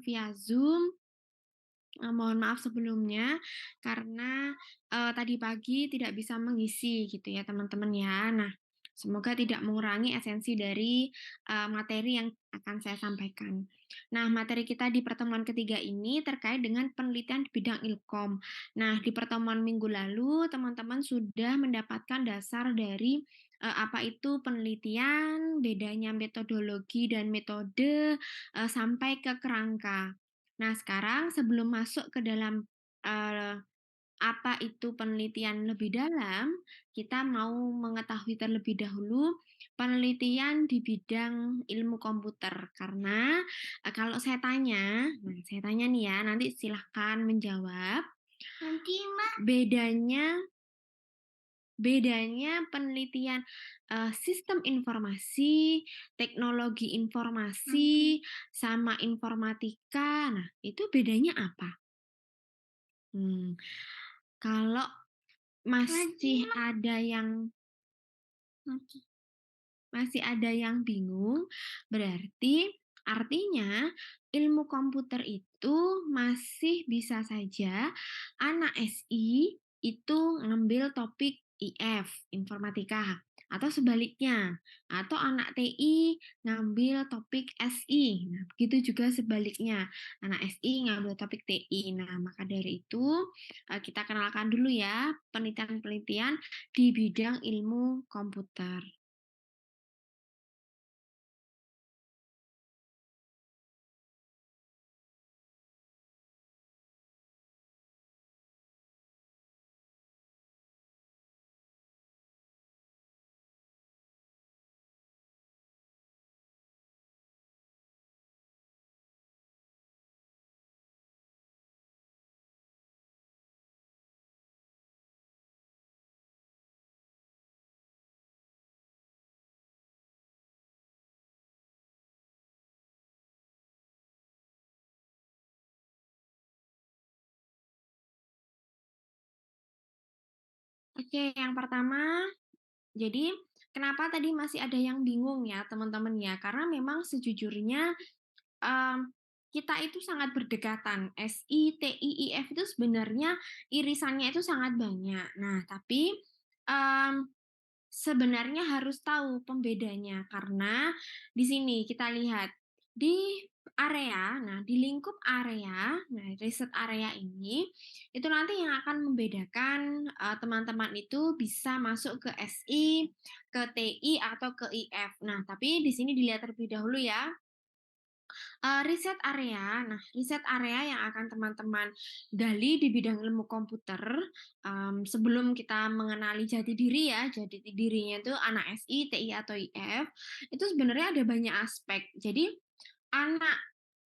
via Zoom. Mohon maaf sebelumnya karena, tadi pagi tidak bisa mengisi gitu ya teman-teman ya. Nah, semoga tidak mengurangi esensi dari, materi yang akan saya sampaikan. Nah, materi kita di pertemuan ketiga ini terkait dengan penelitian di bidang ilkom. Nah, di pertemuan minggu lalu teman-teman sudah mendapatkan dasar dari, apa itu penelitian, bedanya metodologi dan metode, sampai ke kerangka. Nah, sekarang sebelum masuk ke dalam, eee, apa itu penelitian lebih dalam, kita mau mengetahui terlebih dahulu penelitian di bidang ilmu komputer. Karena, kalau saya tanya nih ya, nanti silahkan menjawab, Nanti Mbak. bedanya bedanya penelitian, sistem informasi, teknologi Nanti. informasi, sama informatika. Nah, itu bedanya apa? Mmm, kalau Nanti masih Mbak. ada yang Nanti. bingung, berarti artinya ilmu komputer itu masih bisa saja anak SI itu ngambil topik IF, informatika, atau sebaliknya, atau anak TI ngambil topik SI. Nah, begitu juga sebaliknya, anak SI ngambil topik TI. Nah, maka dari itu, kita kenalkan dulu ya penelitian-penelitian di bidang ilmu komputer. Oke, yang pertama, jadi kenapa tadi masih ada yang bingung ya teman-teman ya? Karena memang sejujurnya, mmm, kita itu sangat berdekatan, SI, TI, IF itu sebenarnya irisannya itu sangat banyak. Nah, tapi, mmm, sebenarnya harus tahu pembedanya karena di sini kita lihat di di lingkup area, nah riset area ini, itu nanti yang akan membedakan, teman-teman itu bisa masuk ke SI, ke TI, atau ke IF. Nah, tapi di sini dilihat terlebih dahulu ya. Riset area. Nah, riset area yang akan teman-teman gali di bidang ilmu komputer, sebelum kita mengenali jati diri ya, jati dirinya itu anak SI, TI, atau IF, itu sebenarnya ada banyak aspek. Jadi, anak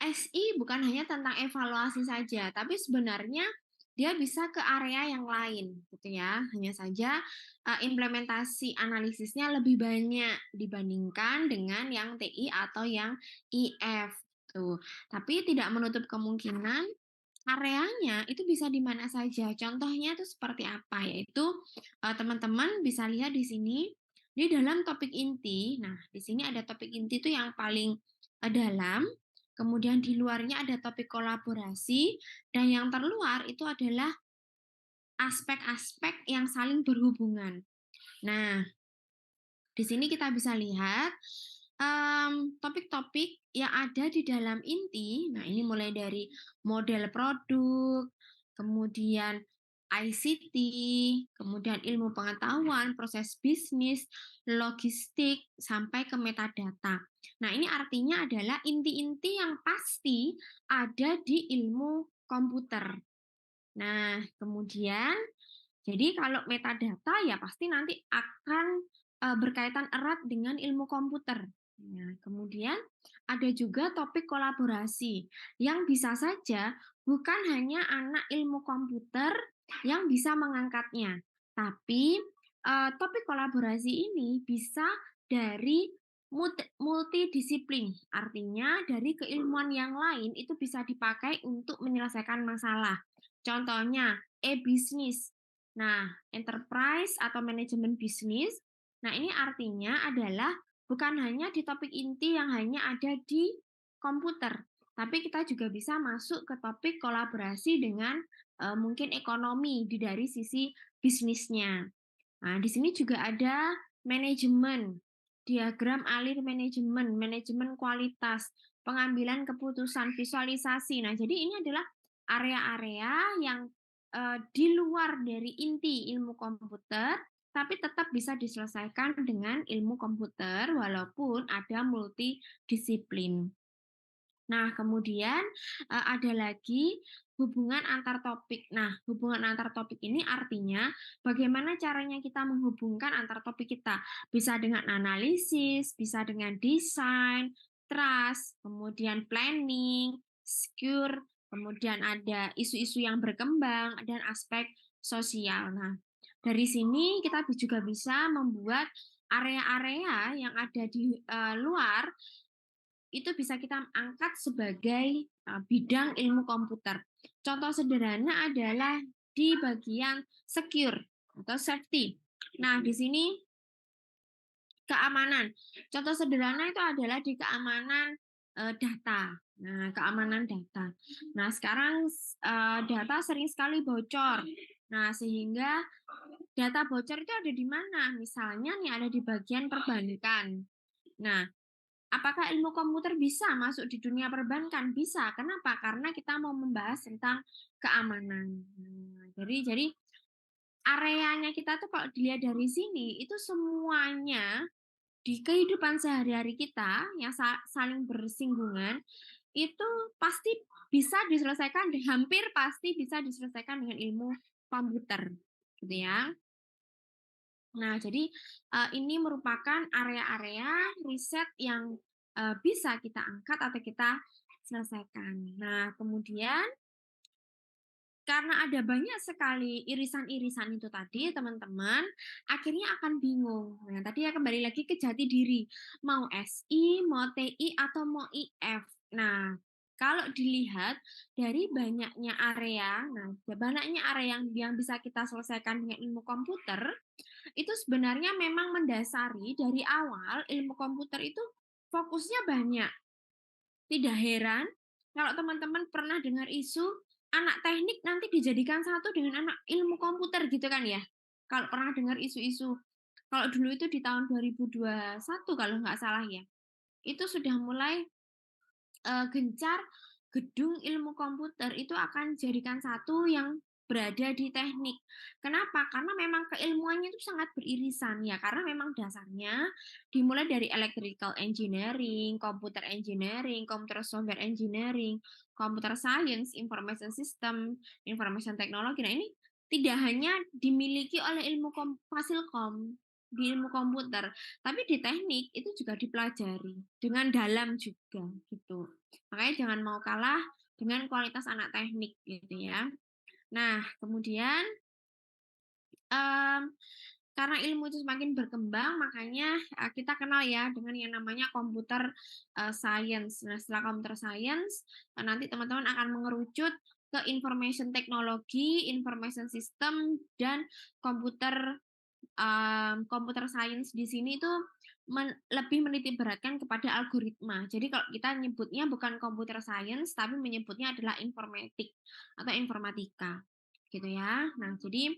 SI bukan hanya tentang evaluasi saja, tapi sebenarnya dia bisa ke area yang lain, gitu ya. Hanya saja, implementasi analisisnya lebih banyak dibandingkan dengan yang TI atau yang IF, tuh. Tapi tidak menutup kemungkinan areanya itu bisa di mana saja. Contohnya itu seperti apa? Yaitu, teman-teman bisa lihat di sini, di dalam topik inti. Nah, di sini ada topik inti itu yang paling, dalam, kemudian di luarnya ada topik kolaborasi, dan yang terluar itu adalah aspek-aspek yang saling berhubungan. Nah, di sini kita bisa lihat, topik-topik yang ada di dalam inti. Nah, ini mulai dari model produk, kemudian ICT, kemudian ilmu pengetahuan, proses bisnis, logistik, sampai ke metadata. Nah, ini artinya adalah inti-inti yang pasti ada di ilmu komputer. Nah, kemudian jadi kalau metadata ya pasti nanti akan, berkaitan erat dengan ilmu komputer. Nah, kemudian ada juga topik kolaborasi, yang bisa saja bukan hanya anak ilmu komputer yang bisa mengangkatnya, tapi, topik kolaborasi ini bisa dari multidisiplin. Artinya dari keilmuan yang lain itu bisa dipakai untuk menyelesaikan masalah. Contohnya e-bisnis. Nah, enterprise atau manajemen bisnis, nah ini artinya adalah bukan hanya di topik inti yang hanya ada di komputer, Tapi kita juga bisa masuk ke topik kolaborasi dengan, mungkin ekonomi dari sisi bisnisnya. Nah, di sini juga ada manajemen, diagram alir manajemen, manajemen kualitas, pengambilan keputusan, visualisasi. Nah, jadi ini adalah area-area yang di luar dari inti ilmu komputer, tapi tetap bisa diselesaikan dengan ilmu komputer walaupun ada multidisiplin. Nah, kemudian, ada lagi hubungan antar topik. Nah, hubungan antar topik ini artinya bagaimana caranya kita menghubungkan antar topik kita. Bisa dengan analisis, bisa dengan desain, trust, kemudian planning, secure, kemudian ada isu-isu yang berkembang, dan aspek sosial. Nah, dari sini kita juga bisa membuat area-area yang ada di, luar itu bisa kita angkat sebagai, bidang ilmu komputer. Contoh sederhana adalah di bagian secure atau safety. Nah, di sini keamanan. Contoh sederhana itu adalah di keamanan, data. Nah, keamanan data. Nah, sekarang data sering sekali bocor. Nah, sehingga data bocor itu ada di mana? Misalnya nih ada di bagian perbankan. Nah, apakah ilmu komputer bisa masuk di dunia perbankan? Bisa. Kenapa? Karena kita mau membahas tentang keamanan. Nah, jadi areanya kita tuh kalau dilihat dari sini, itu semuanya di kehidupan sehari-hari kita yang saling bersinggungan, itu pasti bisa diselesaikan, hampir pasti bisa diselesaikan dengan ilmu komputer, gitu ya. Nah, jadi, ini merupakan area-area riset yang, bisa kita angkat atau kita selesaikan. Nah, kemudian karena ada banyak sekali irisan-irisan itu tadi, teman-teman, akhirnya akan bingung. Nah, tadi ya kembali lagi ke jati diri, mau SI, mau TI, atau mau IF. Nah, kalau dilihat dari banyaknya area, nah, banyaknya area yang bisa kita selesaikan dengan ilmu komputer, itu sebenarnya memang mendasari dari awal ilmu komputer itu fokusnya banyak. Tidak heran kalau teman-teman pernah dengar isu anak teknik nanti dijadikan satu dengan anak ilmu komputer gitu kan ya. Kalau pernah dengar isu-isu, kalau dulu itu di tahun 2021 kalau nggak salah ya, itu sudah mulai gencar gedung ilmu komputer itu akan dijadikan satu yang berada di teknik. Kenapa? Karena memang keilmuannya itu sangat beririsan ya, karena memang dasarnya dimulai dari electrical engineering, computer software engineering, computer science, information system, information technology. Nah, ini tidak hanya dimiliki oleh ilmu fasilkom di ilmu komputer, tapi di teknik itu juga dipelajari dengan dalam juga gitu. Makanya jangan mau kalah dengan kualitas anak teknik gitu ya. Nah, kemudian, mmm, karena ilmu itu semakin berkembang makanya, kita kenal ya dengan yang namanya computer, science. Nah, setelah computer science, nanti teman-teman akan mengerucut ke information technology, information system, dan komputer komputer science di sini itu lebih menitik beratkan kepada algoritma. Jadi kalau kita nyebutnya bukan computer science, tapi menyebutnya adalah informatik atau informatika, gitu ya. Nah, jadi,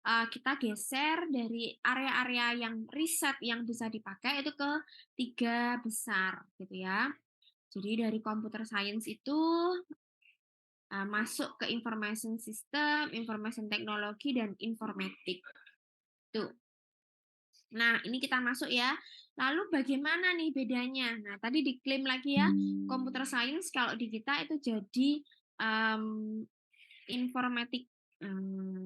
kita geser dari area-area yang riset yang bisa dipakai itu ke 3 besar, gitu ya. Jadi dari computer science itu, masuk ke information system, information technology, dan informatik, tuh. Nah, ini kita masuk ya. Lalu bagaimana nih bedanya? Nah, tadi diklaim lagi ya, computer science kalau di kita itu jadi, mmm, informatik.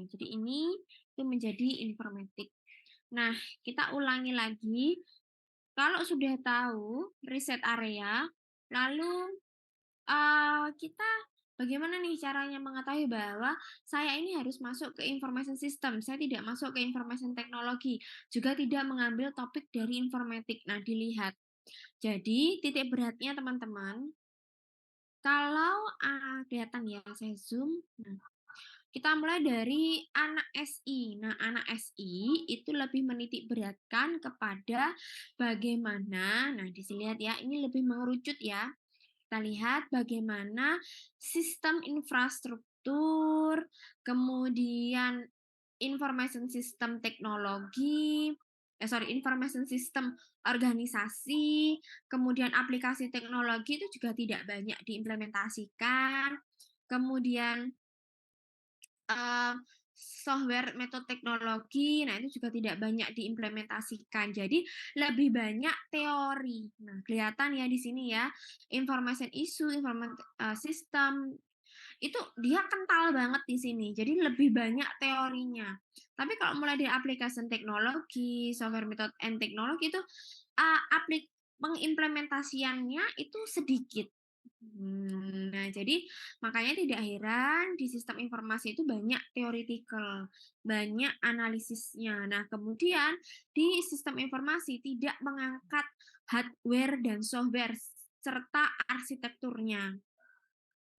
Jadi ini itu menjadi informatik. Nah, kita ulangi lagi, kalau sudah tahu riset area, lalu kita bagaimana nih caranya mengetahui bahwa saya ini harus masuk ke information system, saya tidak masuk ke information technology, juga tidak mengambil topik dari informatik. Nah, dilihat. Jadi, titik beratnya teman-teman, kalau, kelihatan ya, saya zoom. Nah, kita mulai dari anak SI. Nah, anak SI itu lebih menitik beratkan kepada bagaimana, nah, dilihat ya, ini lebih mengerucut ya, Kita lihat bagaimana sistem infrastruktur, kemudian information system teknologi, information system organisasi, kemudian aplikasi teknologi itu juga tidak banyak diimplementasikan. Kemudian Eee, software metode teknologi, nah itu juga tidak banyak diimplementasikan. Jadi lebih banyak teori. Nah, kelihatan ya di sini ya, information issue, system, itu dia kental banget di sini, jadi lebih banyak teorinya. Tapi kalau mulai dari application teknologi, software method and teknologi itu, pengimplementasiannya itu sedikit. Nah jadi makanya tidak heran di sistem informasi itu banyak theoretical, banyak analisisnya. Nah kemudian di sistem informasi tidak mengangkat hardware dan software serta arsitekturnya.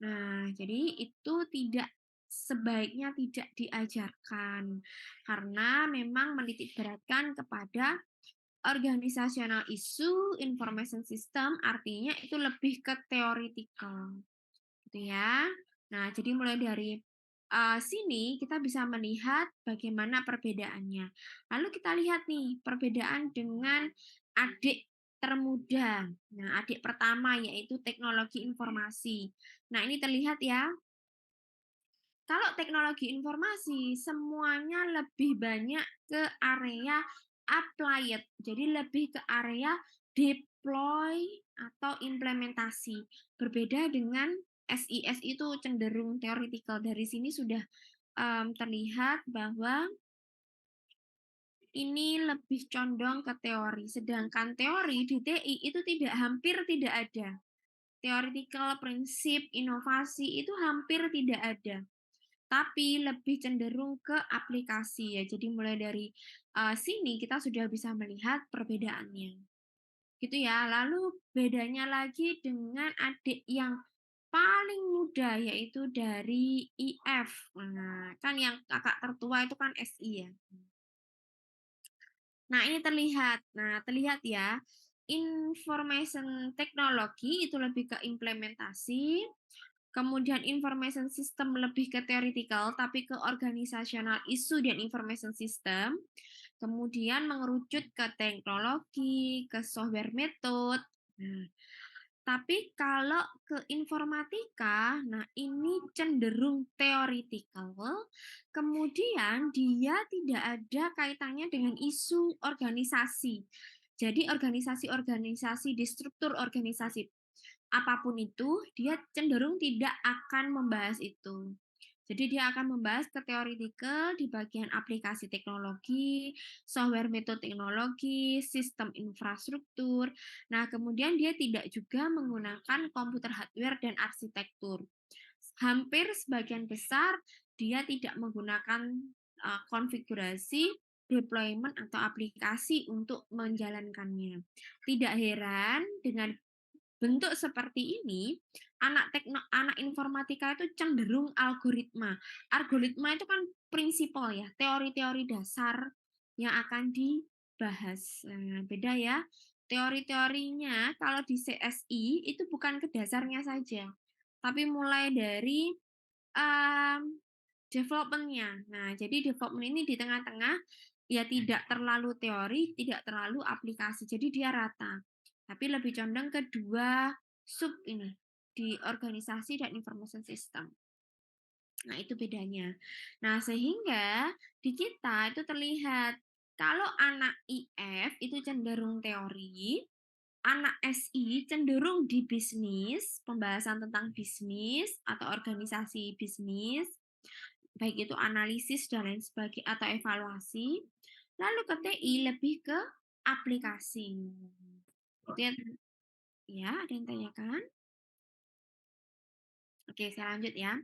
Nah, jadi itu sebaiknya tidak diajarkan, karena memang menitik beratkan kepada organizational issue, information system, artinya itu lebih ke theoretical, gitu ya. Nah, jadi mulai dari, sini kita bisa melihat bagaimana perbedaannya. Lalu kita lihat nih perbedaan dengan adik termuda. Nah, adik pertama yaitu teknologi informasi. Nah, ini terlihat ya, kalau teknologi informasi semuanya lebih banyak ke area applied, jadi lebih ke area deploy atau implementasi. Berbeda dengan SIS itu cenderung theoretical. Dari sini sudah terlihat bahwa ini lebih condong ke teori, sedangkan teori di TI itu hampir tidak ada. Theoretical, prinsip, inovasi itu hampir tidak ada. Tapi lebih cenderung ke aplikasi ya. Jadi mulai dari, sini kita sudah bisa melihat perbedaannya, gitu ya. Lalu bedanya lagi dengan adik yang paling muda yaitu dari IF. Nah, kan yang kakak tertua itu kan SI ya. Nah, ini terlihat. Nah, terlihat ya, information technology itu lebih ke implementasi, kemudian information system lebih ke theoretical, tapi ke organizational issue dan information system. Kemudian mengerucut ke teknologi, ke software method. Nah, tapi kalau ke informatika, nah ini cenderung theoretical, kemudian dia tidak ada kaitannya dengan isu organisasi. Jadi organisasi-organisasi di struktur organisasi apapun itu, dia cenderung tidak akan membahas itu. Jadi dia akan membahas ke theoretical di bagian aplikasi teknologi, software metode teknologi, sistem infrastruktur. Nah, kemudian dia tidak juga menggunakan komputer hardware dan arsitektur. Hampir sebagian besar dia tidak menggunakan konfigurasi, deployment atau aplikasi untuk menjalankannya. Tidak heran dengan bentuk seperti ini, anak informatika itu cenderung algoritma. Algoritma itu kan prinsipal ya, teori-teori dasar yang akan dibahas. Nah, beda ya. Teori-teorinya kalau di CSI itu bukan ke dasarnya saja, tapi mulai dari development-nya. Nah, jadi development ini di tengah-tengah, ya tidak terlalu teori, tidak terlalu aplikasi. Jadi dia rata. Tapi lebih condong ke 2 sub ini, di organisasi dan information system. Nah, itu bedanya. Nah, sehingga di kita itu terlihat kalau anak IF itu cenderung teori, anak SI cenderung di bisnis, pembahasan tentang bisnis atau organisasi bisnis, baik itu analisis dan lain sebagainya atau evaluasi. Lalu ke TI lebih ke aplikasi. Itu ya, ada yang tanyakan? Oke, saya lanjut ya.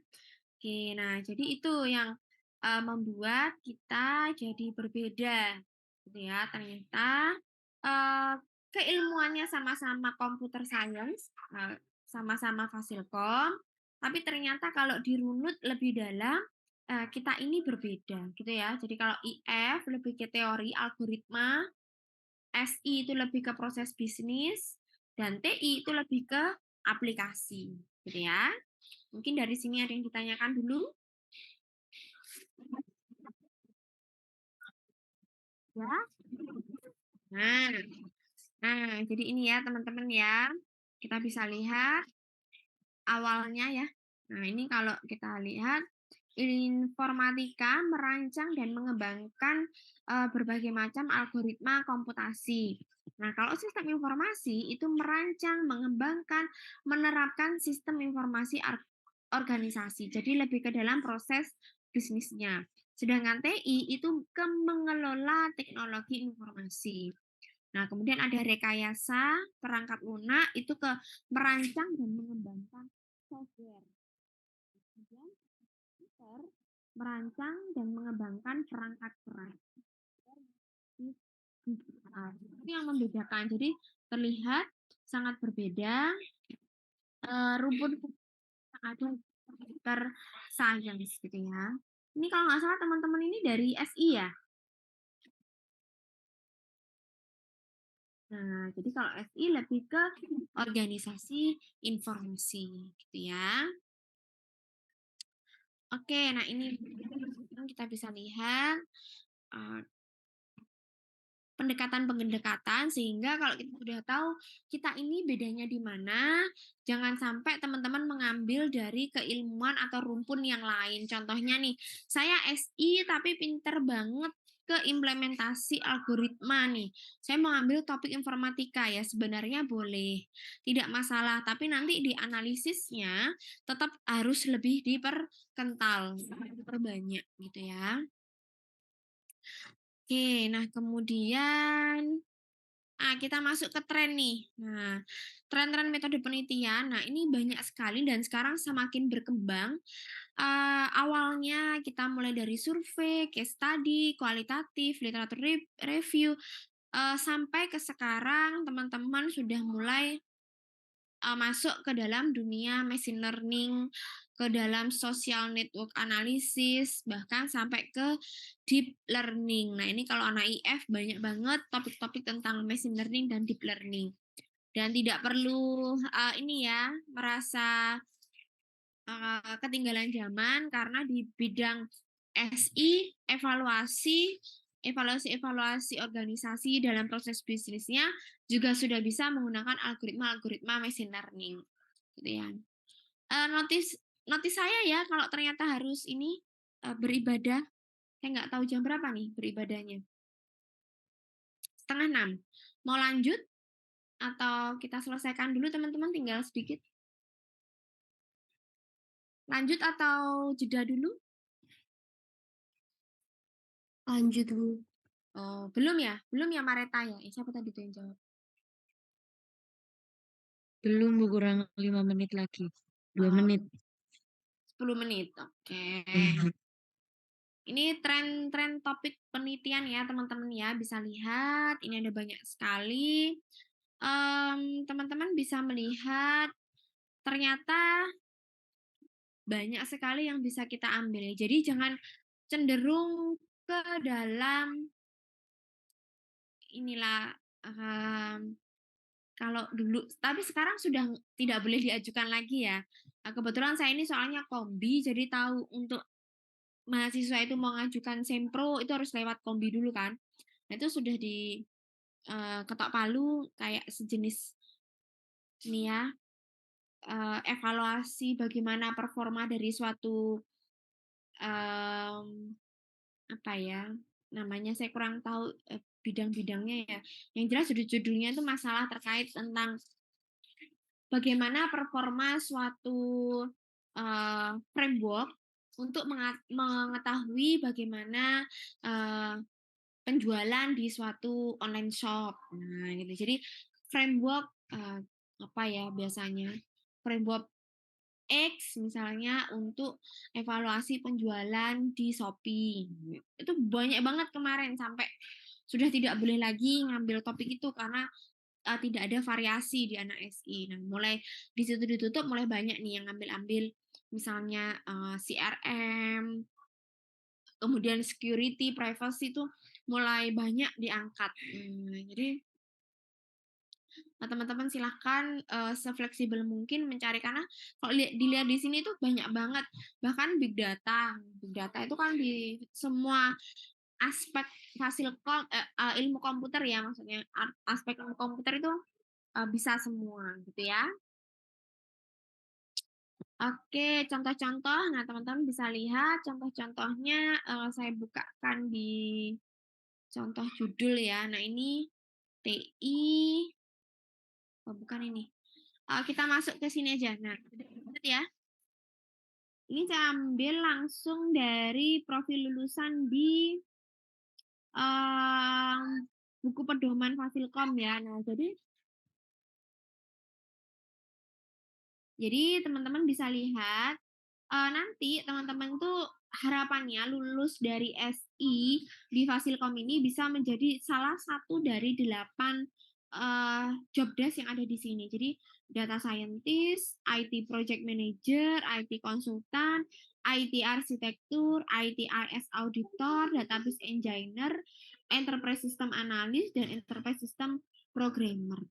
Oke, nah jadi itu yang membuat kita jadi berbeda, gitu ya. Ternyata eee, keilmuannya sama-sama computer science, sama-sama Fasilkom, tapi ternyata kalau dirunut lebih dalam, kita ini berbeda, gitu ya. Jadi kalau IF lebih ke teori, algoritma, SI itu lebih ke proses bisnis, dan TI itu lebih ke aplikasi, gitu ya. Mungkin dari sini ada yang ditanyakan dulu? Ya? Nah, jadi ini ya teman-teman ya, kita bisa lihat awalnya ya. Nah, ini kalau kita lihat informatika merancang dan mengembangkan berbagai macam algoritma komputasi. Nah, kalau sistem informasi itu merancang, mengembangkan, menerapkan sistem informasi organisasi. Jadi lebih ke dalam proses bisnisnya. Sedangkan TI itu ke mengelola teknologi informasi. Nah, kemudian ada rekayasa perangkat lunak itu ke merancang dan mengembangkan software. Kemudian komputer merancang dan mengembangkan perangkat keras. Itu yang membedakan. Jadi terlihat sangat berbeda rumpun yang ada di computer science gitu ya. Ini kalau nggak salah teman-teman ini dari SI ya. Nah, jadi kalau SI lebih ke organisasi informasi gitu ya. Oke, nah ini kita bisa lihat uh, pendekatan-pendekatan sehingga kalau kita sudah tahu kita ini bedanya di mana, jangan sampai teman-teman mengambil dari keilmuan atau rumpun yang lain. Contohnya nih, saya SI tapi pinter banget ke implementasi algoritma nih. Saya mau ambil topik informatika ya, sebenarnya boleh. Tidak masalah, tapi nanti di analisisnya tetap harus lebih diperkental, diperbanyak gitu ya. Oke, nah kemudian kita masuk ke tren nih. Nah, tren-tren metode penelitian, nah ini banyak sekali dan sekarang semakin berkembang. Awalnya kita mulai dari survei, case study, kualitatif, literatur review, sampai ke sekarang teman-teman sudah mulai masuk ke dalam dunia machine learning, ke dalam social network analysis, bahkan sampai ke deep learning. Nah, ini kalau anak IF banyak banget topik-topik tentang machine learning dan deep learning. Dan tidak perlu ini ya, merasa ketinggalan zaman karena di bidang SI, evaluasi organisasi dalam proses bisnisnya juga sudah bisa menggunakan algoritma-algoritma machine learning, gitu ya. Notis notis saya ya kalau ternyata harus ini beribadah. Saya nggak tahu jam berapa nih beribadahnya. 5:30. Mau lanjut atau kita selesaikan dulu teman-teman tinggal sedikit? Lanjut atau jeda dulu? Lanjut dulu. Oh, belum ya? Belum ya Mareta ya? Siapa tadi tuh yang jawab? Belum Bu, kurang 5 menit lagi. 2 Oh, menit. 10 menit. Oke. Mhm. Ini tren-tren topik penelitian ya teman-teman ya. Bisa lihat, ini ada banyak sekali. Teman-teman bisa melihat ternyata banyak sekali yang bisa kita ambil. Jadi jangan cenderung ke dalam inilah kalau dulu, tapi sekarang sudah tidak boleh diajukan lagi ya. Kebetulan saya ini soalnya kombi, jadi tahu untuk mahasiswa itu mau ngajukan sempro itu harus lewat kombi dulu kan. Nah itu sudah di ketok palu kayak sejenis ini ya, evaluasi bagaimana performa dari suatu um, apa ya namanya saya kurang tahu bidang-bidangnya ya. Yang jelas judul-judulnya itu masalah terkait tentang bagaimana performa suatu framework untuk mengetahui bagaimana penjualan di suatu online shop. Nah, gitu. Jadi framework apa ya biasanya? Framework X misalnya untuk evaluasi penjualan di Shopee. Itu banyak banget kemarin sampai sudah tidak boleh lagi ngambil topik itu karena tidak ada variasi di anak SI. Nah, mulai di situ ditutup mulai banyak nih yang ngambil-ambil misalnya CRM, kemudian security, privacy itu mulai banyak diangkat. Jadi Nah, teman-teman silahkan, sefleksibel mungkin mencari karena kalau dilihat di sini tuh banyak banget, bahkan big data. Big data itu kan di semua aspek ilmu komputer ya maksudnya, aspek ilmu komputer itu, bisa semua gitu ya. Oke, contoh-contoh. Nah, teman-teman bisa lihat contoh-contohnya, saya bukakan di contoh judul ya. Nah, ini TI, oh bukan ini. Kita masuk ke sini aja. Nah, lihat ya. Ini saya ambil langsung dari profil lulusan di, buku pedoman Fasilkom ya. Nah, jadi teman-teman bisa lihat, nanti teman-teman tuh harapannya lulus dari SI di Fasilkom ini bisa menjadi salah satu dari 8 job desk yang ada di sini. Jadi data scientist, IT project manager, IT konsultan, IT arsitektur, IT IS auditor, database engineer, enterprise system analyst, dan enterprise system programmer.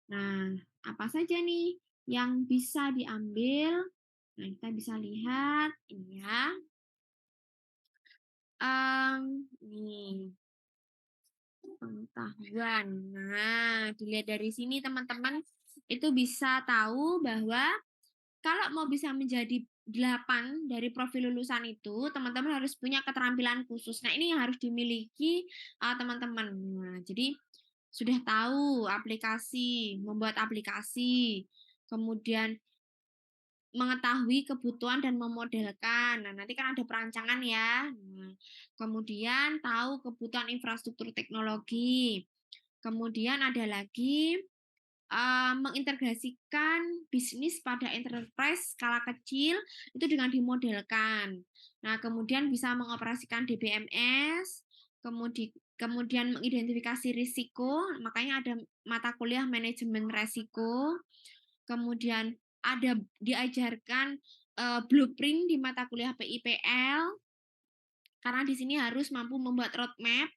Nah, apa saja nih yang bisa diambil? Nah, kita bisa lihat ini ya. Nih, pengetahuan. Nah, dilihat dari sini teman-teman itu bisa tahu bahwa kalau mau bisa menjadi 8 dari profil lulusan itu, teman-teman harus punya keterampilan khusus. Nah, ini yang harus dimiliki teman-teman. Nah, jadi sudah tahu aplikasi, membuat aplikasi, kemudian mengetahui kebutuhan dan memodelkan. Nah, nanti kan ada perancangan ya. Nah, kemudian tahu kebutuhan infrastruktur teknologi. Kemudian ada lagi mengintegrasikan bisnis pada enterprise skala kecil itu dengan dimodelkan. Nah, kemudian bisa mengoperasikan DBMS, kemudian mengidentifikasi risiko, makanya ada mata kuliah manajemen risiko, kemudian ada diajarkan blueprint di mata kuliah PIPL, karena di sini harus mampu membuat roadmap.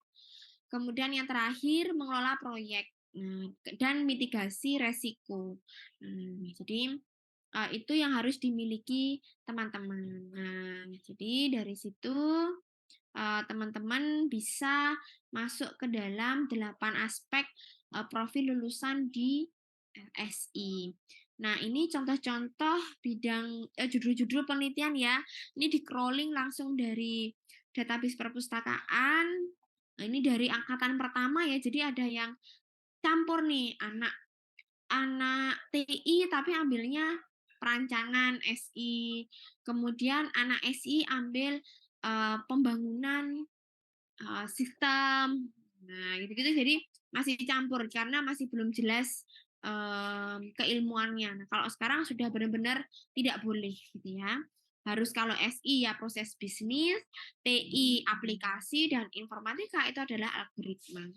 Kemudian yang terakhir mengelola proyek dan mitigasi resiko. Jadi itu yang harus dimiliki teman-teman. Nah, jadi dari situ teman-teman bisa masuk ke dalam 8 aspek profil lulusan di SI. Nah, ini contoh-contoh bidang judul-judul penelitian ya. Ini di-crawling langsung dari database perpustakaan. Nah, ini dari angkatan pertama ya. Jadi ada yang campur nih, anak anak TI tapi ambilnya perancangan SI. Kemudian anak SI ambil pembangunan sistem. Nah, gitu-gitu jadi masih campur karena masih belum jelas keilmuannya. Nah, kalau sekarang sudah benar-benar tidak boleh gitu ya. Harus kalau SI ya proses bisnis, TI aplikasi, dan informatika itu adalah algoritma.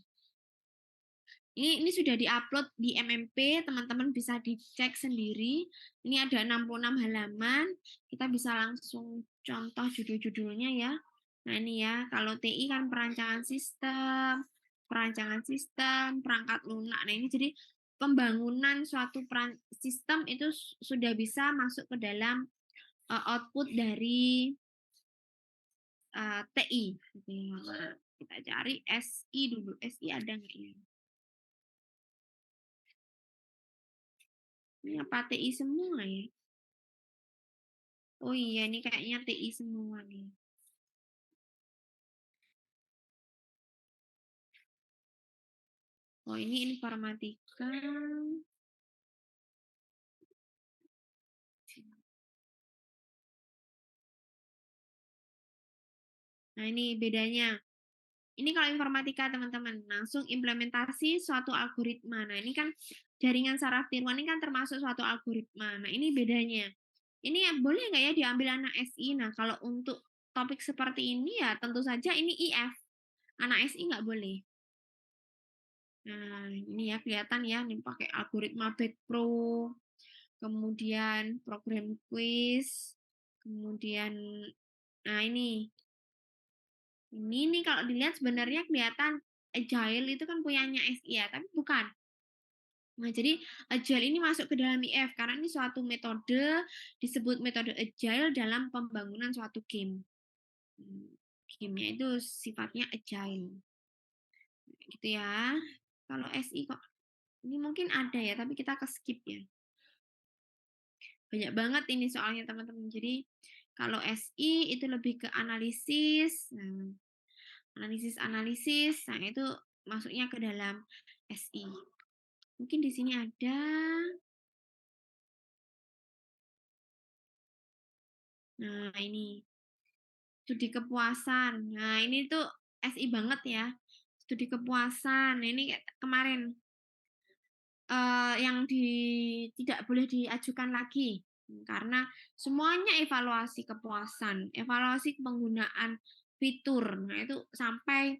Ini sudah diupload di MMP, teman-teman bisa dicek sendiri. Ini ada 66 halaman. Kita bisa langsung contoh judul-judulnya ya. Nah, ini ya, kalau TI kan perancangan sistem, perangkat lunak. Nah, ini jadi pembangunan suatu sistem itu sudah bisa masuk ke dalam output dari TI. Nah, kita cari SI dulu. SI ada nggak ya? Ini apa TI semua ya? Oh iya, ini kayaknya TI semua nih. Oh, ini informatika. Nah, ini bedanya. Ini kalau informatika, teman-teman, langsung implementasi suatu algoritma. Nah, ini kan jaringan saraf tiruan ini kan termasuk suatu algoritma. Nah, ini bedanya. Ini ya, boleh nggak ya diambil anak SI? Nah, kalau untuk topik seperti ini ya tentu saja ini IF. Anak SI nggak boleh. Nah, ini ya kelihatan ya, ini pakai algoritma Backpro, kemudian program quiz, kemudian nah ini nih kalau dilihat sebenarnya kelihatan agile itu kan punyanya SI ya, tapi bukan. Nah, jadi agile ini masuk ke dalam IF karena ini suatu metode disebut metode agile dalam pembangunan suatu game. Game-nya itu sifatnya agile. Gitu ya. Kalau SI kok ini mungkin ada ya, tapi kita ke-skip ya. Banyak banget ini soalnya teman-teman. Jadi kalau SI itu lebih ke analisis. Nah, analisis-analisis, nah itu masuknya ke dalam SI. Mungkin di sini ada. Nah, ini studi kepuasan. Nah, ini tuh SI banget ya. Studi kepuasan. Nah, ini kayak kemarin yang tidak boleh diajukan lagi karena semuanya evaluasi kepuasan, evaluasi penggunaan fitur. Nah, itu sampai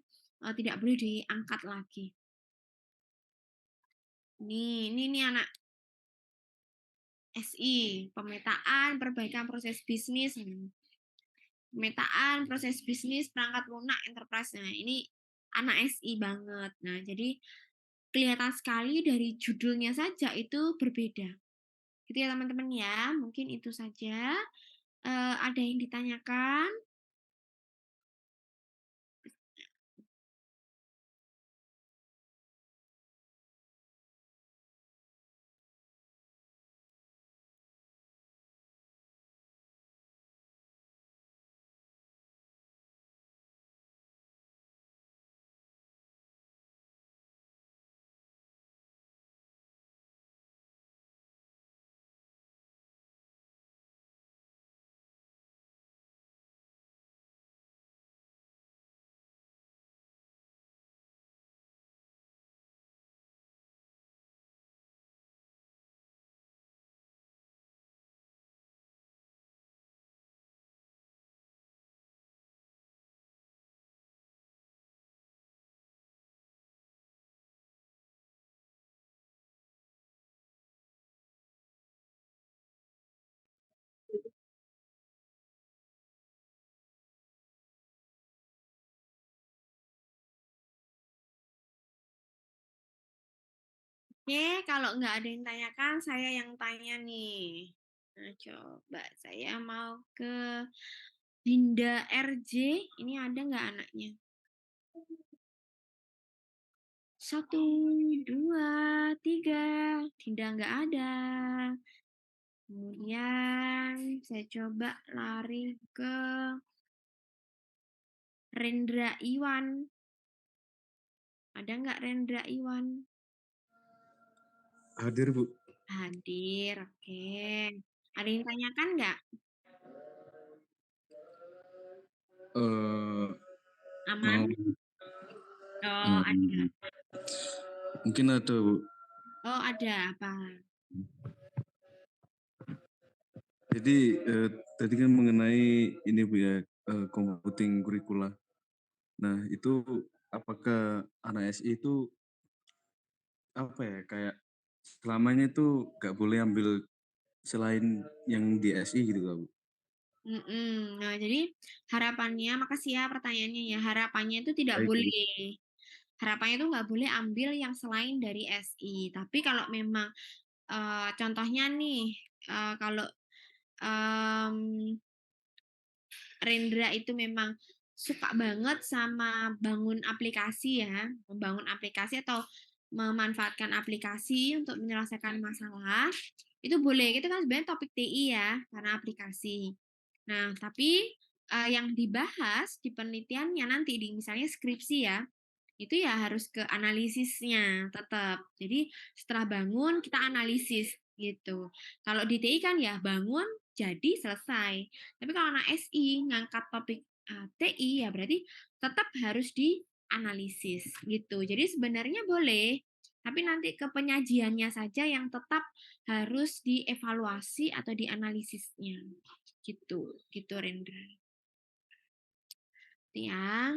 tidak boleh diangkat lagi. Ini anak SI, pemetaan, perbaikan proses bisnis, pemetaan proses bisnis perangkat lunak enterprise. Nah, ini anak SI banget. Nah, jadi kelihatan sekali dari judulnya saja itu berbeda. Gitu ya teman-teman ya. Mungkin itu saja. Ada yang ditanyakan? Oke, kalau nggak ada yang tanyakan, saya yang tanya nih. Nah, coba saya mau ke Dinda RJ. Ini ada nggak anaknya? Satu, dua, tiga. Dinda nggak ada. Kemudian saya coba lari ke Rendra Iwan. Ada nggak Rendra Iwan? Hadir, Bu. Hadir, oke. Ada yang tanyakan nggak? Eh, Aman? mau Oh, ada. hmm, mungkin ada, Bu. Oh, ada apa? Jadi tadi kan mengenai ini, Bu, ya, computing curricula. Nah, itu apakah anak SI itu apa ya, kayak selamanya itu nggak boleh ambil selain yang di SI gitu, Bu? Nah, jadi harapannya, makasih ya pertanyaannya ya. Harapannya itu tidak Baik, Bu. boleh. Harapannya itu nggak boleh ambil yang selain dari SI. Tapi kalau memang contohnya nih, kalau em, Rendra itu memang suka banget sama bangun aplikasi ya, membangun aplikasi atau memanfaatkan aplikasi untuk menyelesaikan masalah, itu boleh. Itu kan sebenarnya topik TI ya, karena aplikasi. Nah, tapi yang dibahas di penelitiannya nanti di misalnya skripsi ya, itu ya harus ke analisisnya tetap. Jadi setelah bangun kita analisis gitu. Kalau di TI kan ya bangun jadi selesai. Tapi kalau anak SI ngangkat topik TI ya berarti tetap harus dianalisis gitu. Jadi sebenarnya boleh, tapi nanti ke penyajiannya saja yang tetap harus dievaluasi atau dianalisisnya. Gitu, gitu Rendra. Ya.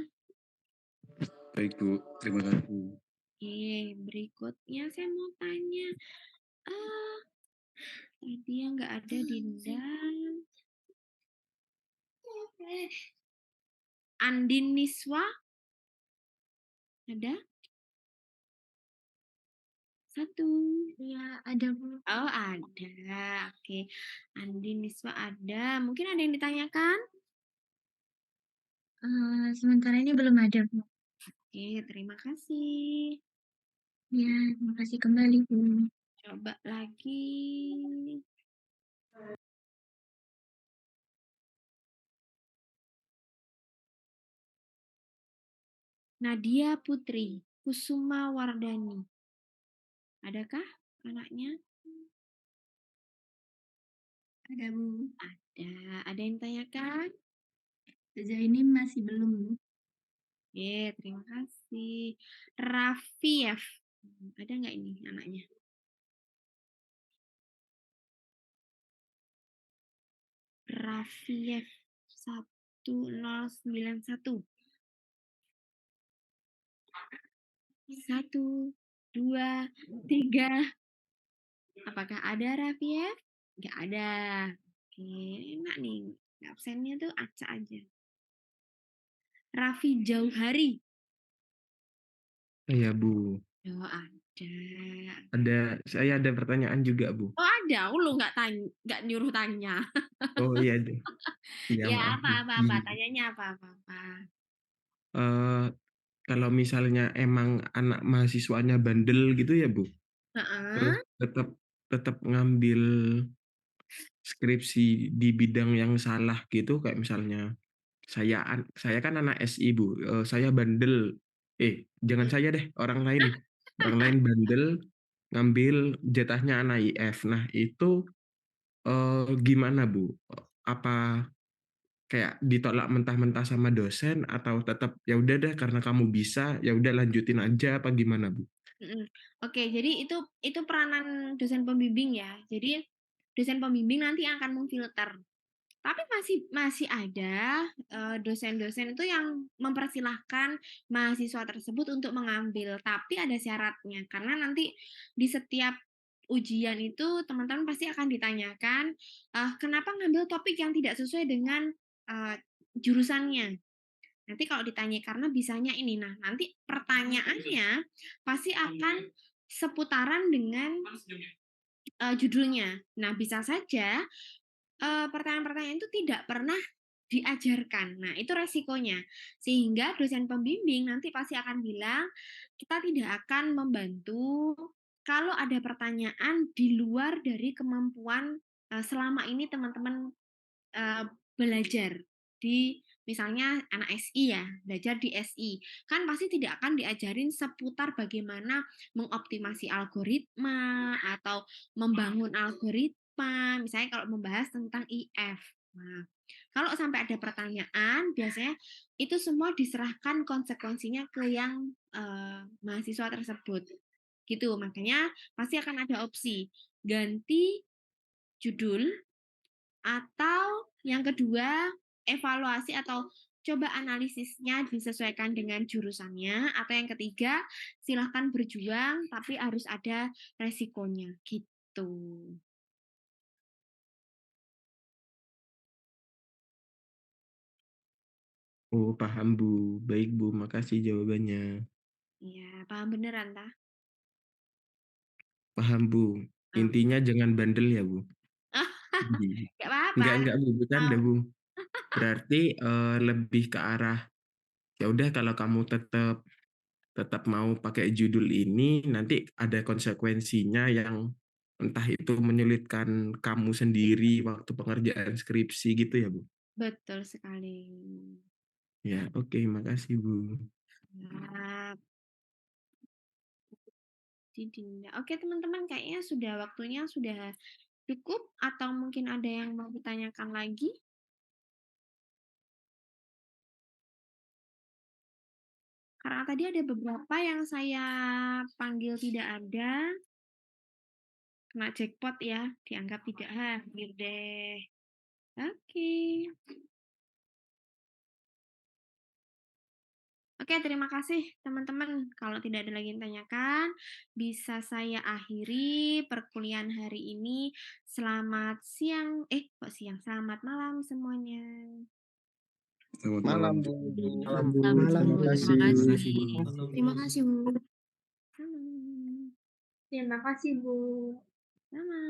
Baik, Bu. Terima kasih. Oke, berikutnya saya mau tanya, ah, tadi yang nggak ada Dinda. Andin Niswa, ada? 1. Iya, ada, Bu. Oh, ada. Oke. Andi Niswa ada. Mungkin ada yang ditanyakan? Sementara ini belum ada, Bu. Oke, terima kasih. Iya, terima kasih kembali, Bu. Coba lagi. Nadia Putri Kusuma Wardani. Adakah anaknya? Ada, Bu. Ada. Ada yang ditanyakan? Sejauh ini masih belum, Bu. Oke, terima kasih. Raffief. Ada nggak ini anaknya? Raffief 1091. 1, 2, 3. Apakah ada Raffief? Nggak ada. Oke, enak nih. Absennya tuh acak aja. Raffi Jauhari. Iya, Bu. Oh, ada. Saya ada pertanyaan juga, Bu. Oh, ada. Lu nggak nyuruh tanya. Oh iya deh. Iya Ya, maaf, Bu. apa-apa. Tanyanya apa-apa. Eh, kalau misalnya emang anak mahasiswanya bandel gitu ya, Bu. Terus Heeh. tetap tetap ngambil skripsi di bidang yang salah gitu, kayak misalnya saya kan anak SI, Bu. Saya bandel. Jangan saya deh, orang lain. Orang lain bandel ngambil jatahnya anak IF. Nah, itu gimana, Bu? Apa kayak ditolak mentah-mentah sama dosen atau tetap ya udah deh karena kamu bisa, ya udah lanjutin aja apa gimana, Bu? Mhm. Oke, jadi itu peranan dosen pembimbing ya. Jadi dosen pembimbing nanti akan memfilter. Tapi masih ada, dosen-dosen itu yang mempersilahkan mahasiswa tersebut untuk mengambil, tapi ada syaratnya. Karena nanti di setiap ujian itu teman-teman pasti akan ditanyakan, kenapa ngambil topik yang tidak sesuai dengan, jurusannya. Nanti kalau ditanya karena bisanya ini, nah nanti pertanyaannya pasti akan seputaran dengan, judulnya. Nah, bisa saja, pertanyaan-pertanyaan itu tidak pernah diajarkan. Nah, itu resikonya. Sehingga dosen pembimbing nanti pasti akan bilang, "Kita tidak akan membantu kalau ada pertanyaan di luar dari kemampuan, selama ini teman-teman belajar di misalnya anak SI ya, belajar di SI. Kan pasti tidak akan diajarin seputar bagaimana mengoptimasi algoritma atau membangun algoritma, misalnya kalau membahas tentang IF. Nah, kalau sampai ada pertanyaan, biasanya itu semua diserahkan konsekuensinya ke yang mahasiswa tersebut. Gitu, makanya pasti akan ada opsi ganti judul atau yang kedua, evaluasi atau coba analisisnya disesuaikan dengan jurusannya, atau yang ketiga, silahkan berjuang tapi harus ada resikonya, gitu. Oh, paham, Bu. Baik, Bu, makasih jawabannya. Iya, paham beneran tah? Paham, Bu. Oh. Intinya jangan bandel ya, Bu? Iya. Nggak apa-apa. Enggak, Bu, bercanda, Oh, Bu. Berarti, lebih ke arah, ya udah kalau kamu tetap tetap mau pakai judul ini, nanti ada konsekuensinya yang entah itu menyulitkan kamu sendiri waktu pengerjaan skripsi gitu ya, Bu? betul sekali. Ya, oke, makasih, Bu. Siap. Dinda. Oke, teman-teman, kayaknya sudah waktunya sudah cukup atau mungkin ada yang mau ditanyakan lagi? Karena tadi ada beberapa yang saya panggil tidak ada, kena jackpot ya, dianggap tidak hadir deh. Oke. Oke, terima kasih teman-teman. Kalau tidak ada lagi yang tanyakan, bisa saya akhiri perkuliahan hari ini. Selamat siang, kok siang? Selamat malam semuanya. Selamat malam Malam, Bu. juga, Bu. Malam, Bu. Malam, Terima Bu. kasih. Terima kasih, Bu. Terima kasih, Bu. Salam. Terima kasih, Bu. Sama.